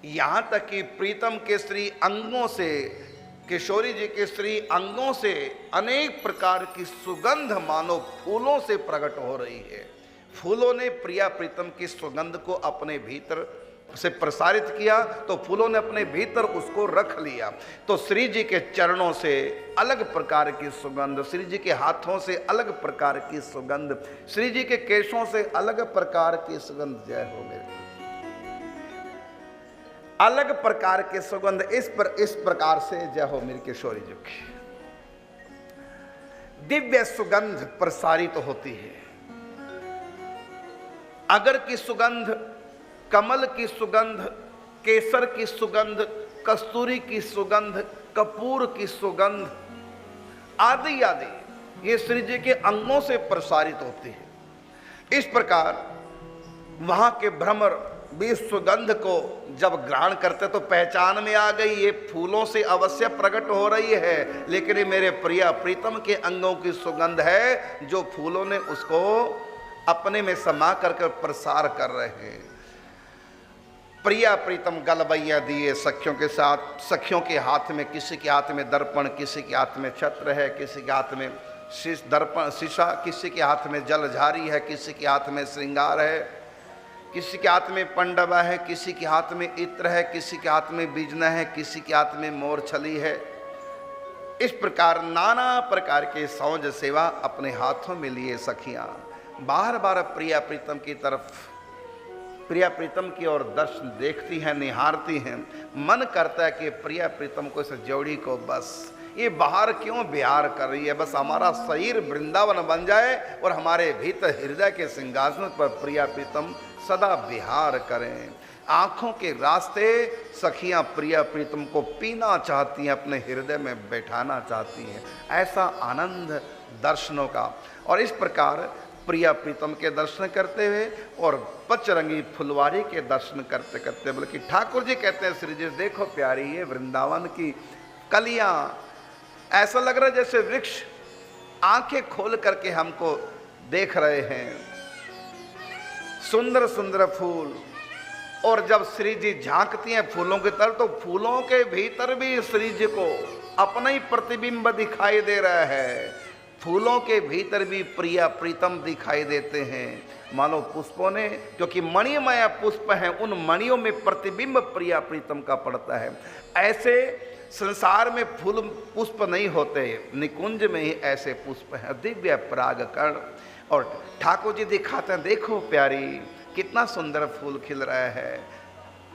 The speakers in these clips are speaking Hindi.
यहाँ तक कि प्रीतम के श्री अंगों से, किशोरी जी के श्री अंगों से अनेक प्रकार की सुगंध मानो फूलों से प्रकट हो रही है। फूलों ने प्रिया प्रीतम की सुगंध को अपने भीतर से प्रसारित किया, तो फूलों ने अपने भीतर उसको रख लिया। तो श्री जी के चरणों से अलग प्रकार की सुगंध, श्री जी के हाथों से अलग प्रकार की सुगंध, श्री जी के केशों से अलग प्रकार की सुगंध, जय हो मेरे, अलग प्रकार के सुगंध इस प्रकार से जय हो मेरी किशोरी जी की दिव्य सुगंध प्रसारित होती है। अगर की सुगंध, कमल की सुगंध, केसर की सुगंध, कस्तूरी की सुगंध, कपूर की सुगंध आदि आदि ये श्री जी के अंगों से प्रसारित होती है। इस प्रकार वहां के भ्रमर भी सुगंध को जब ग्रहण करते तो पहचान में आ गई, ये फूलों से अवश्य प्रकट हो रही है, लेकिन ये मेरे प्रिया प्रीतम के अंगों की सुगंध है जो फूलों ने उसको अपने में समा कर प्रसार कर रहे हैं। प्रिया प्रीतम गलबैया दिए सखियों के साथ, सखियों के हाथ में, किसी के हाथ में दर्पण, किसी के हाथ में छत्र है, किसी के हाथ में दर्पण शीशा, किसी के हाथ में जलझारी है, किसी के हाथ में श्रृंगार है, किसी के हाथ में पंडवा है, किसी के हाथ में इत्र है, किसी के हाथ में बीजना है, किसी के हाथ में मोर छली है। इस प्रकार नाना प्रकार के सौज सेवा अपने हाथों में लिए सखियां बार बार प्रिया प्रीतम की तरफ, प्रिया प्रीतम की ओर दर्शन देखती हैं, निहारती हैं। मन करता है कि प्रिया प्रीतम को, इस जोड़ी को बस ये बाहर क्यों बिहार कर रही है, बस हमारा शरीर वृंदावन बन जाए और हमारे भीतर हृदय के सिंहासन पर प्रिया प्रीतम सदा बिहार करें। आंखों के रास्ते सखियां प्रिया प्रीतम को पीना चाहती हैं, अपने हृदय में बैठाना चाहती हैं, ऐसा आनंद दर्शनों का। और इस प्रकार प्रिया प्रीतम के दर्शन करते हुए और पचरंगी फुलवारी के दर्शन करते करते, बल्कि ठाकुर जी कहते हैं, श्री जी देखो प्यारी ये वृंदावन की कलियां, ऐसा लग रहा है जैसे वृक्ष आंखें खोल करके हमको देख रहे हैं, सुंदर सुंदर फूल। और जब श्री जी झांकती हैं फूलों की तरफ, तो फूलों के भीतर भी श्री जी को अपना ही प्रतिबिंब दिखाई दे रहा है, फूलों के भीतर भी प्रिया प्रीतम दिखाई देते हैं, मानो पुष्पों ने, क्योंकि मणिमय पुष्प हैं, उन मणियों में प्रतिबिंब प्रिया प्रीतम का पड़ता है। ऐसे संसार में फूल पुष्प नहीं होते, निकुंज में ही ऐसे पुष्प हैं, दिव्य परागकण। और ठाकुर जी दिखाते हैं, देखो प्यारी कितना सुंदर फूल खिल रहा है,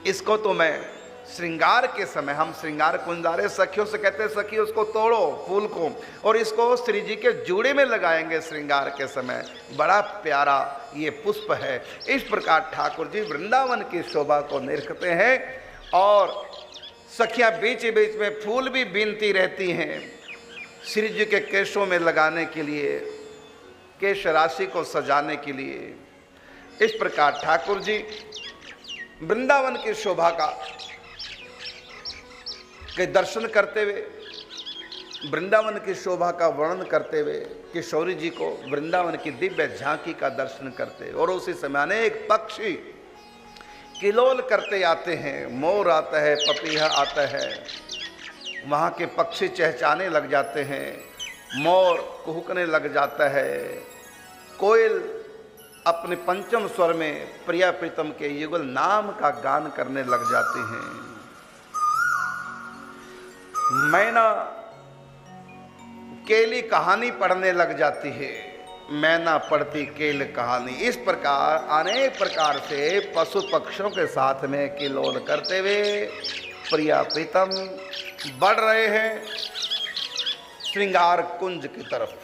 इसको तो मैं श्रृंगार के समय, हम श्रृंगार कुंजारे सखियों से कहते हैं, सखी उसको तोड़ो फूल को और इसको श्री जी के जूड़े में लगाएंगे श्रृंगार के समय, बड़ा प्यारा ये पुष्प है। इस प्रकार ठाकुर जी वृंदावन की शोभा को निरखते हैं और सखियां बीच बीच में फूल भी बीनती रहती हैं श्री जी के केशों में लगाने के लिए, केश राशि को सजाने के लिए। इस प्रकार ठाकुर जी वृंदावन की शोभा का के दर्शन करते हुए, वृंदावन की शोभा का वर्णन करते हुए किशोरी जी को वृंदावन की दिव्य झांकी का दर्शन करते, और उसी समय अनेक पक्षी किलोल करते आते हैं, मोर आता है, पपीहा आता है, वहाँ के पक्षी चहचाने लग जाते हैं, मोर कुहुकने लग जाता है, कोयल अपने पंचम स्वर में प्रिया प्रीतम के युगल नाम का गान करने लग जाती हैं, मैना केली कहानी पढ़ने लग जाती है, मैना पढ़ती केल कहानी। इस प्रकार अनेक प्रकार से पशु पक्षियों के साथ में किलोल करते हुए प्रिया प्रीतम बढ़ रहे हैं श्रृंगार कुंज की तरफ।